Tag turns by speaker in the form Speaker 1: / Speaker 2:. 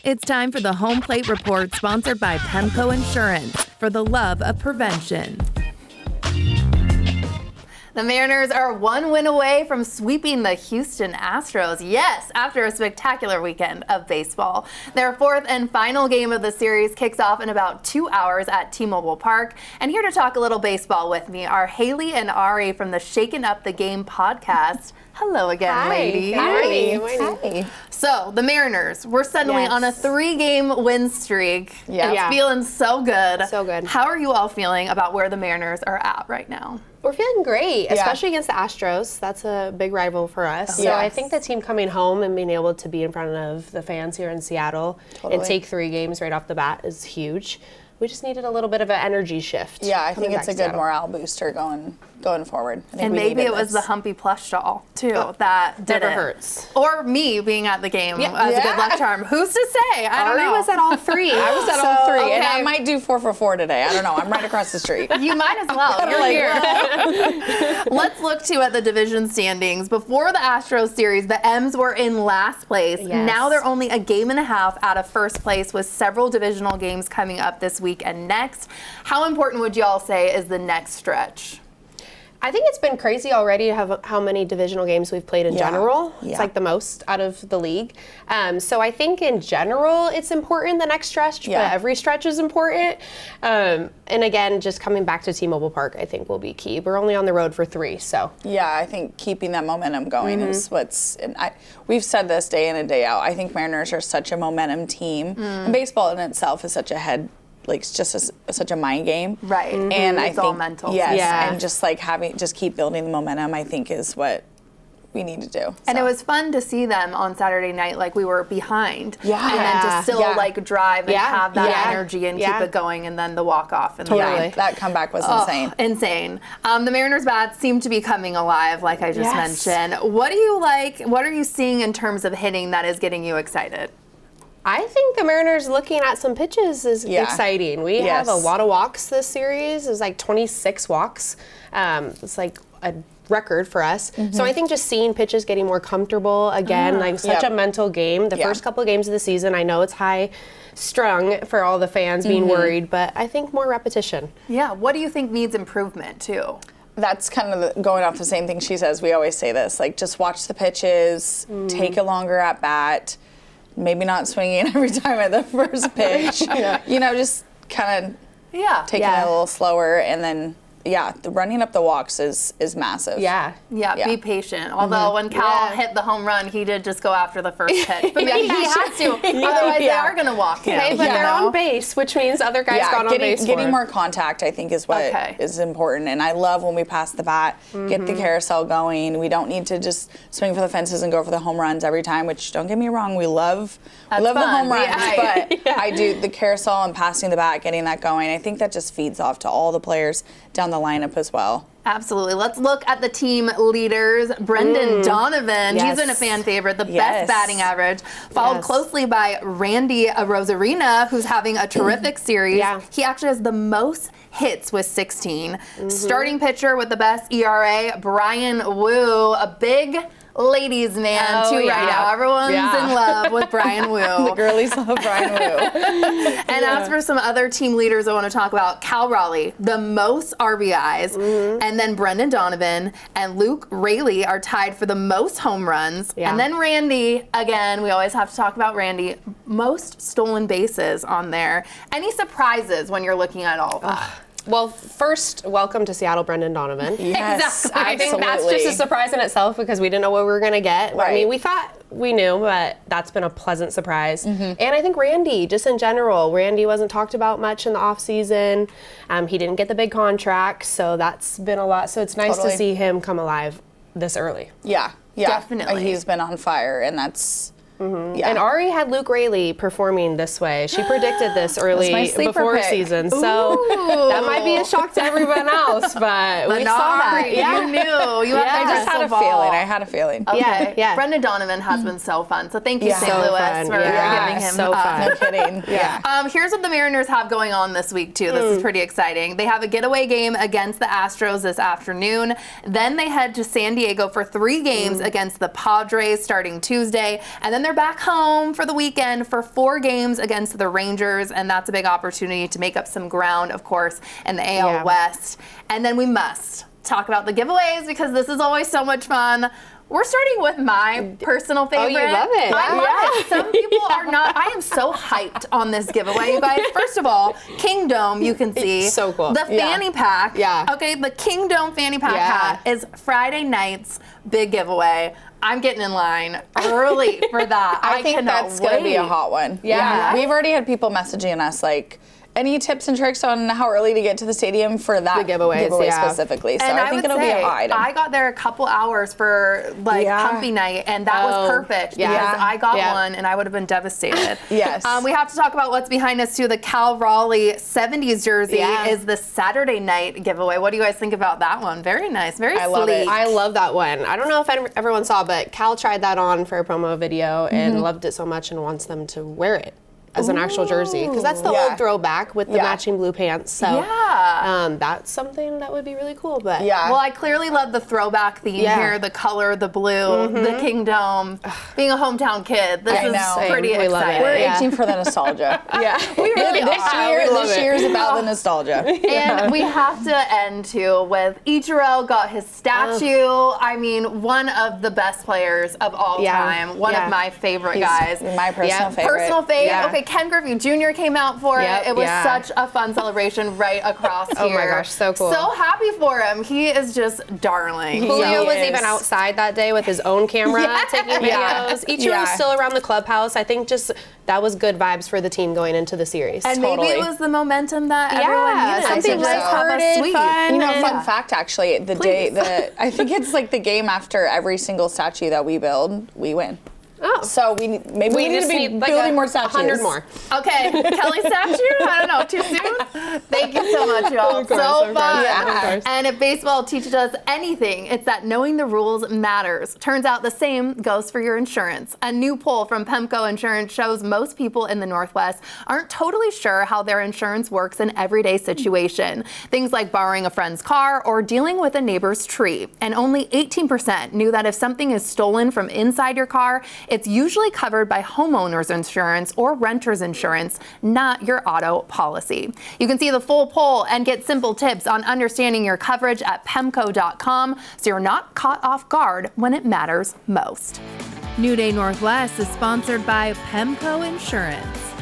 Speaker 1: It's time for the Home Plate Report, sponsored by Pemco Insurance, for the love of prevention.
Speaker 2: The Mariners are one win away from sweeping the Houston Astros. Yes, after a spectacular weekend of baseball. Their fourth and final game of the series kicks off in about 2 hours at T-Mobile Park. And here to talk a little baseball with me are Haley and Ari from the Shaken Up the Game podcast. Hello again, ladies.
Speaker 3: Hi.
Speaker 2: So, the Mariners, we're suddenly on a 3-game win streak.
Speaker 3: Yeah.
Speaker 2: It's feeling so good.
Speaker 3: So good.
Speaker 2: How are you all feeling about where the Mariners are at right now?
Speaker 3: We're feeling great, especially against the Astros. That's a big rival for us. So I think the team coming home and being able to be in front of the fans here in Seattle and take 3 games right off the bat is huge. We just needed a little bit of an energy shift.
Speaker 4: Yeah, I think it's a good morale booster going forward.
Speaker 2: And maybe it was the Humpy plush doll, too, that did
Speaker 3: never
Speaker 2: it.
Speaker 3: hurts.
Speaker 2: Or me being at the game as a good luck charm. Who's to say? I don't know.
Speaker 3: Ari was at all 3.
Speaker 4: I was at all 3, and I might do 4 for 4 today. I don't know. I'm right across the street.
Speaker 2: You might as well. You're here. Let's look, too, at the division standings. Before the Astros series, the M's were in last place.
Speaker 3: Yes.
Speaker 2: Now they're only a game and a half out of first place with several divisional games coming up this week and next. How important would you all say is the next stretch?
Speaker 3: I think it's been crazy already to have how many divisional games we've played in general. It's like the most out of the league. So I think in general it's important, the next stretch, but every stretch is important. And again, just coming back to T-Mobile Park, I think will be key. We're only on the road for 3, so.
Speaker 4: Yeah, I think keeping that momentum going is what's, and we've said this day in and day out, I think Mariners are such a momentum team. And baseball in itself is such a such a mind game.
Speaker 2: Right.
Speaker 4: And I
Speaker 2: it's
Speaker 4: think,
Speaker 2: all mental.
Speaker 4: Yes,
Speaker 3: Yeah.
Speaker 4: and just keep building the momentum, I think is what we need to do.
Speaker 2: And it was fun to see them on Saturday night, like we were behind.
Speaker 4: Yeah.
Speaker 2: And then to still like drive and have that energy and keep it going, and then the walk-off. And
Speaker 4: That comeback was insane.
Speaker 2: Insane. The Mariners bats seem to be coming alive, like I just mentioned. What do you like? What are you seeing in terms of hitting that is getting you excited?
Speaker 3: I think the Mariners looking at some pitches is exciting. We have a lot of walks this series. It's like 26 walks. It's like a record for us. So I think just seeing pitches getting more comfortable again, like such a mental game. The first couple of games of the season, I know it's high strung for all the fans being worried, but I think more repetition.
Speaker 2: Yeah. What do you think needs improvement too?
Speaker 4: That's kind of going off the same thing she says. We always say this, like just watch the pitches, take a longer at bat. Maybe not swinging every time at the first pitch. You know, just kind of taking it a little slower, and then the running up the walks is massive.
Speaker 2: Yeah, be patient. Although when Cal hit the home run, he did just go after the first pitch. But maybe he has to, otherwise they are going to walk him.
Speaker 3: Okay, but they're on base, which means other guys got on base.
Speaker 4: Getting more contact, I think, is what is important. And I love when we pass the bat, get the carousel going. We don't need to just swing for the fences and go for the home runs every time, which, don't get me wrong, we love the home runs. But I do the carousel and passing the bat, getting that going. I think that just feeds off to all the players down the lineup as well.
Speaker 2: Absolutely. Let's look at the team leaders. Brendan Donovan, he's been a fan favorite, the best batting average, followed closely by Randy Rosarina, who's having a terrific series. He actually has the most hits with 16. Starting pitcher with the best ERA, Brian Wu, a big ladies man right now. Everyone's in love with Brian Wu.
Speaker 4: The girlies love Brian Wu.
Speaker 2: And as for some other team leaders I want to talk about, Cal Raleigh, the most RBIs, and then Brendan Donovan and Luke Raley are tied for the most home runs. And then Randy, again, we always have to talk about Randy, most stolen bases on there. Any surprises when you're looking at all of that?
Speaker 3: Well, first, welcome to Seattle, Brendan Donovan.
Speaker 4: Yes,
Speaker 2: exactly.
Speaker 3: I think that's just a surprise in itself because we didn't know what we were going to get.
Speaker 4: Right.
Speaker 3: I mean, we thought we knew, but that's been a pleasant surprise. And I think Randy, just in general, Randy wasn't talked about much in the offseason. He didn't get the big contract, so that's been a lot. So it's nice to see him come alive this early.
Speaker 4: Yeah,
Speaker 2: definitely.
Speaker 4: He's been on fire, and that's...
Speaker 3: And Ari had Luke Raley performing this way. She predicted this early before season, so that might be a shock to everyone else. But we saw that.
Speaker 2: You knew.
Speaker 4: I just had a feeling. I had a feeling.
Speaker 2: Okay.
Speaker 3: Yeah.
Speaker 2: Brendan Donovan has been so fun. So thank you, St. Louis, for giving him
Speaker 3: fun.
Speaker 4: No kidding.
Speaker 2: Here's what the Mariners have going on this week, too. This is pretty exciting. They have a getaway game against the Astros this afternoon. Then they head to San Diego for 3 games against the Padres starting Tuesday. And then then they're back home for the weekend for 4 games against the Rangers, and that's a big opportunity to make up some ground, of course, in the AL West. And then we must talk about the giveaways because this is always so much fun. We're starting with my personal favorite.
Speaker 3: Oh, you love it.
Speaker 2: I love it. Some people are not. I am so hyped on this giveaway, you guys. First of all, Kingdom, you can see.
Speaker 3: It's so cool.
Speaker 2: The fanny pack.
Speaker 3: Yeah.
Speaker 2: Okay, the Kingdom fanny pack hat is Friday night's big giveaway. I'm getting in line early for that.
Speaker 4: I think that's going to be a hot one.
Speaker 3: Yeah.
Speaker 4: We've already had people messaging us like, any tips and tricks on how early to get to the stadium for that giveaway specifically? So
Speaker 2: and
Speaker 4: I think it'll be a hot item.
Speaker 2: I got there a couple hours for Humpy night, and that was perfect because I got one and I would have been devastated.
Speaker 4: Yes.
Speaker 2: We have to talk about what's behind us too. The Cal Raleigh 70s jersey is the Saturday night giveaway. What do you guys think about that one? Very nice, very sleek.
Speaker 4: Love it.
Speaker 3: I love that one. I don't know if everyone saw, but Cal tried that on for a promo video and loved it so much and wants them to wear it as an actual jersey, because that's the old throwback with the matching blue pants. So that's something that would be really cool. But
Speaker 2: well, I clearly love the throwback theme here, the color, the blue, the Kingdom. Being a hometown kid, this is pretty exciting.
Speaker 4: We're itching for the nostalgia.
Speaker 2: We really
Speaker 4: this year's about the nostalgia.
Speaker 2: And we have to end too with Ichiro got his statue. I mean, one of the best players of all time. One of my favorite guys.
Speaker 4: My personal favorite.
Speaker 2: Personal favorite. Okay, Ken Griffey Jr. came out for it. It was such a fun celebration right across here.
Speaker 3: Oh my gosh, so cool.
Speaker 2: So happy for him. He is just darling.
Speaker 3: Julio was even outside that day with his own camera taking videos. Ichiro was still around the clubhouse. I think just that was good vibes for the team going into the series.
Speaker 2: And maybe it was the momentum that everyone needed.
Speaker 3: Something lighthearted, fun.
Speaker 4: You know, fun fact actually, I think it's like the game after every single statue that we build, we win.
Speaker 3: Oh.
Speaker 4: So we need to be building more statues.
Speaker 3: 100 more.
Speaker 2: Okay, Kelly statue? I don't know, too soon? Thank you so much, y'all. So fun.
Speaker 4: Yeah.
Speaker 2: And if baseball teaches us anything, it's that knowing the rules matters. Turns out the same goes for your insurance. A new poll from PEMCO Insurance shows most people in the Northwest aren't totally sure how their insurance works in everyday situation. Things like borrowing a friend's car or dealing with a neighbor's tree. And only 18% knew that if something is stolen from inside your car, it's usually covered by homeowner's insurance or renter's insurance, not your auto policy. You can see the full poll and get simple tips on understanding your coverage at PEMCO.com so you're not caught off guard when it matters most.
Speaker 1: New Day Northwest is sponsored by PEMCO Insurance.